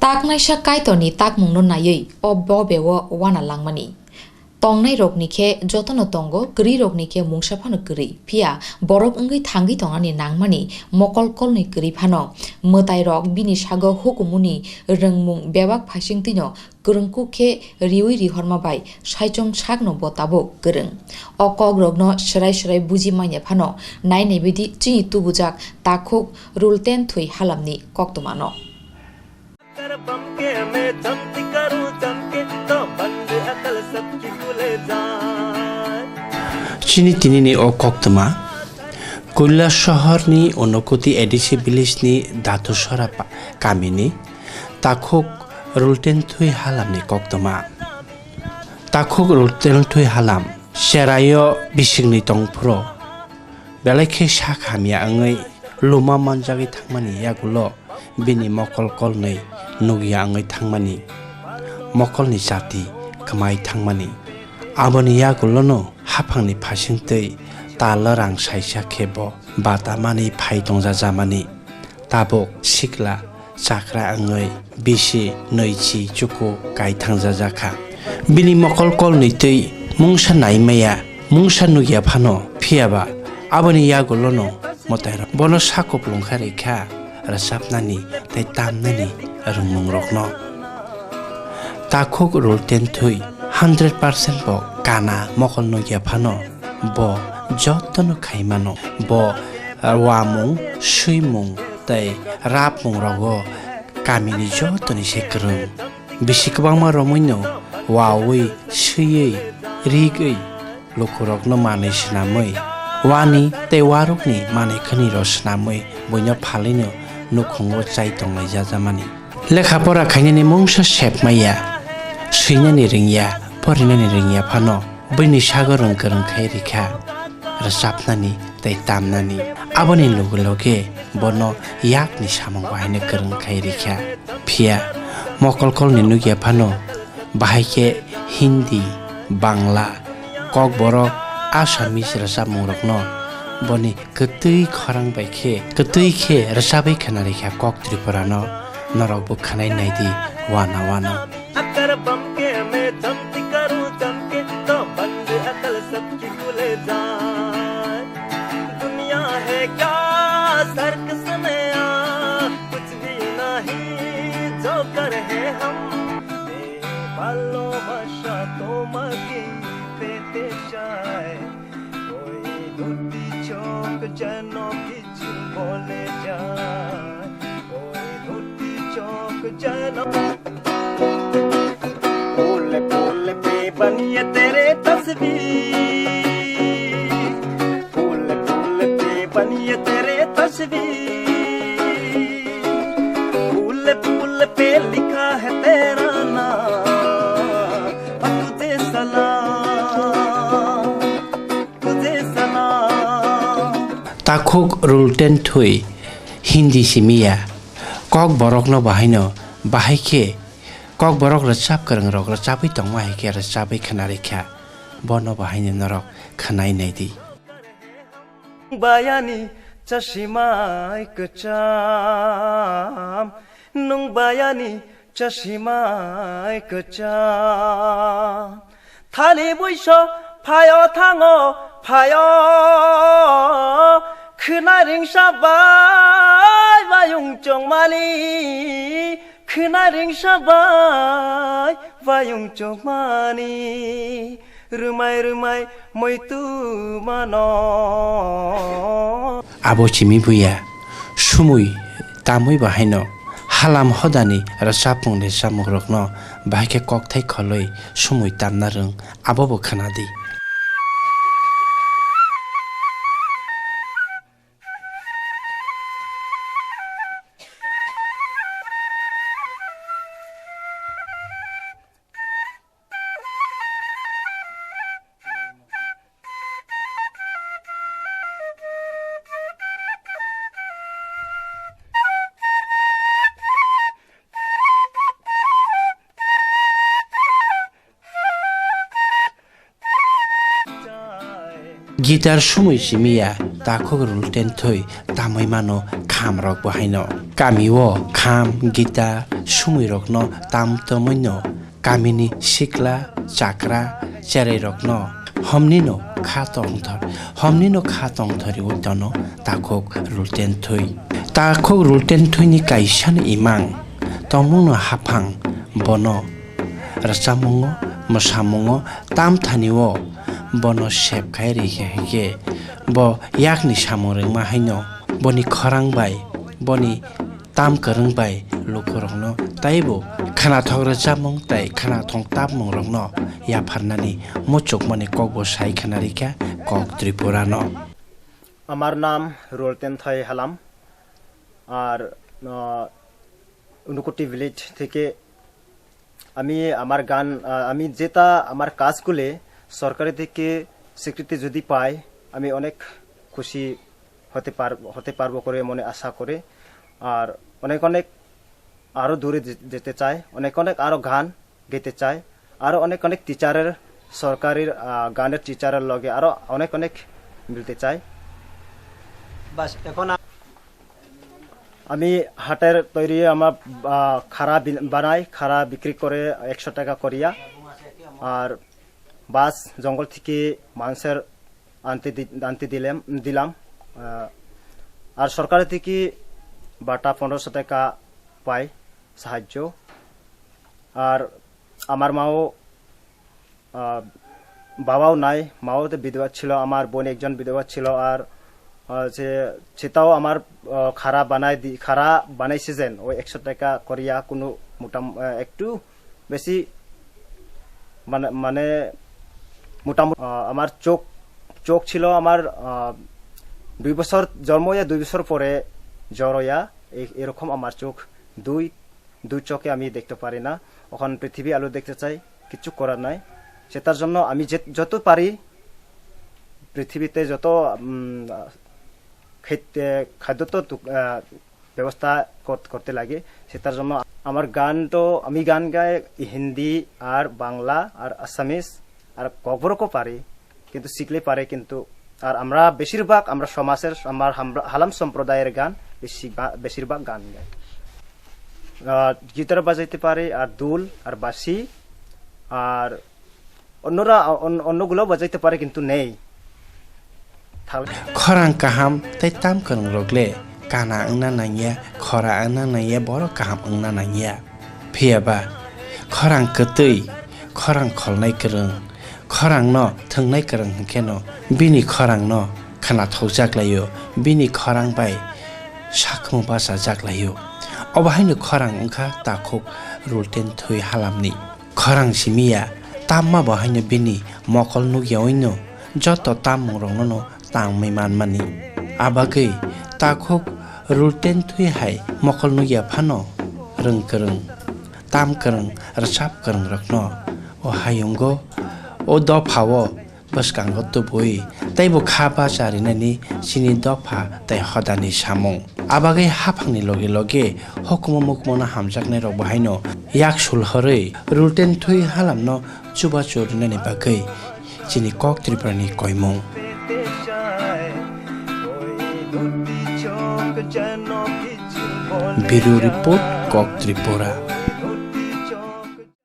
tak naisa kaitoni tak mungno nayei obbo bewo wana langmani tongnai rokni khe jotono tongo gri rokni khe mungsa phano gri phia borok ongui thangi tongani nangmani mokol kolni gri phano mtai rok bini sago hukumuni rengmung bebak phasing tino kwrwngku khe riwi rihorma bai saichong sakno botabo kwrwng okok rokno serai buji maine phano nainai bidi chini tubujak Takhuk Rultenthui Halamni koktomano Chini tinini o koktoma Kulla শহরনি অনুকুতি ADC বিলিসনি ধাতু সরা Kaminey Takhuk Rultenthui Halamni koktoma Takhuk Rultenthui Halam serayo bisingni tongpro belekhe sakhamia angai luma manjagi thangmani yagulo bini mokol kolnei Nukya angai thangmani mokolni jati khamai thangmani aboni yagulono hafangni phasingtei talarang saisa khebo batamani phaitongja jamani tabok sikla chakra angai bisi noichi chuku kai thangja jakha bini mokol kolni tei mungsa naimaya mungsa Nukya phano phiaba aboni yagulono motaira bono sakop longkha rekha Rwchapnani tei tamnani rungmung rokno Takhuk Rultenthui 100% bo kana mokol Nukya phano bo jotono khaimano bo wamung suimung tei rapmung rogo kamini jotoni sekrung bisi kwbangma romoino wawi suiyei rigei lokurokno manei swnamui wani tei warokni manei khani ro swnamui boino phalino nukhungo chai tonglai jajamani lekhapora khainani mungsa sepmaya suinani ringya porinani ringya phano bini sagorong kwrwng khai rikha Rwchapnani tei tamnani aboni loge bono Yagni Samung bahine kwrwng khai rikha phia mokol kolni Nukya phano bahaike Hindi Bangla kok borok Assamese Rwchapmung rokno boni kwtui khorang baikhe kwtui khe rwchabai khana rekha kok Tripurano norok bo khanai naidi wana फूल पे बनिए तेरे तस्वीर फूल पे बनिए तेरे तस्वीर फूल पे लिखा है तेरा नाम तुझे सलाम Takhuk Rultenthui Hindi simia kok borokno bahino bahaike kok borok Rwchapkwrwng rok rwchapai tongma haike rwchapai khana rekha bono bahine norok khanai naidi bayani chashimai kacham nung bayani chashimai kacham thali buisho phayo thango phayo khnaring sabai bayung chongmani khnaring sabai bayung chongmani rumai moitu mano abo chimi buya sumui tamui bahaino halam hodani Rwchapmung ni samung rokno bahaike kokthai kholoi sumui tamna rung abo bo khanadi Gitar sumui simia Takhuk Rultenthui tamai mano kham rok bahaino kamiwo kham gitar sumui rok no tam tomoi no kamini sikla chakra cherai rok no homni no kha tongthor homni no kha tongthori utono takhuk Rultenthui ni kaisan imang tomung no hafang bono Rwchamungo mosamungo tam thaniwo bono sepkai rike bo Yagni samung rengma haino boni Kwrwng bai boni tam Kwrwng bai lukurong no taibo khana thok Rwchapmung tai khana thong tapmung rong no yapharnani muchuk mani kokbo sai khanarika kok Tripura no আমার নাম Rultenthui Halam আর নুকুটি village থেকে আমি আমার গান আমি যেটা আমার কাজগুলো সরকারি থেকে স্বীকৃতি যদি পাই আমি অনেক খুশি হতে পারবো করে মনে আশা করে আর অনেক অনেক আরো দূরে যেতে চাই অনেক অনেক আরো গান গাইতে চাই আরো অনেক অনেক টিচারের সরকারি গানের টিচারের লগে আরো অনেক অনেক মিলতে চাই বাস এখন আমি হাটের তৈরি আমার খাড়া বানাই খাড়া বিক্রি করে 100 টাকা করিয়া আর বাস জঙ্গল থেকে মানুষের আনতে দিলাম আর সরকার থেকে বাটা 1500 টাকা পাই সাহায্য আর আমার মাও বাবাও নাই মাও তো বিধবা ছিল আমার বোন একজন বিধবা ছিল আর সেটাও আমার খাড়া বানাইছে যেন ওই 100 টাকা করিয়া কোনো একটু বেশি মানে মোটামুটি আমার চোখ ছিল আমার 2 বছর জন্ম হইয়া 2 বছর পরে জ্বর হইয়া এরকম আমার চোখ দুই চোখে আমি দেখতে পারি না এখন পৃথিবী আলো দেখতে চাই কিছু করার নাই সেটার জন্য আমি যত পারি পৃথিবীতে যত খাদ্য তো ব্যবস্থা করতে লাগে সেটার জন্য আমার গান তো আমি গান গাই হিন্দি আর বাংলা আর আসামিস আর কবরকও পারি কিন্তু শিখলে পারে কিন্তু আর আমরা বেশিরভাগ আমরা সমাজের আমার হালাম সম্প্রদায়ের গান বেশিরভাগ গান গাই গিটার বাজাইতে পারে আর দুল আর বাঁশি আর অন্যগুলো বাজাইতে পারে কিন্তু নেই Kwrwng kaham tai tam Kwrwng rogle kana angna nangya khora angna nangya boro kaham angna nangya phiaba Kwrwng kwtui Kwrwng kholnai Kwrwng Kwrwng no thungnai Kwrwng hingkeno bini Kwrwng no khana thokjaklayo bini Kwrwng bai sakmu basa jaklayo obahaino Kwrwng ongkha Takhuk Rultenthui Halamni Kwrwng simiya tamma bahaino bini Mokol Nukya oino joto tamung rong no tangmai manmani abagui Takhuk Rultenthui hai Mokol Nukya Phano Kwrwng tam Kwrwng Rwchapkwrwng rokno o hayungo o dophawo bwskango tubui taibo khaba charinani sini dopha tai hodani Samung abagui haphangni loge hukumo mukmono hamjaknai rok bahaino yaksul horei Rultenthui Halamno chuba chorunani bagui chini kok Tripurani koimung Bureau Report Kok Tripura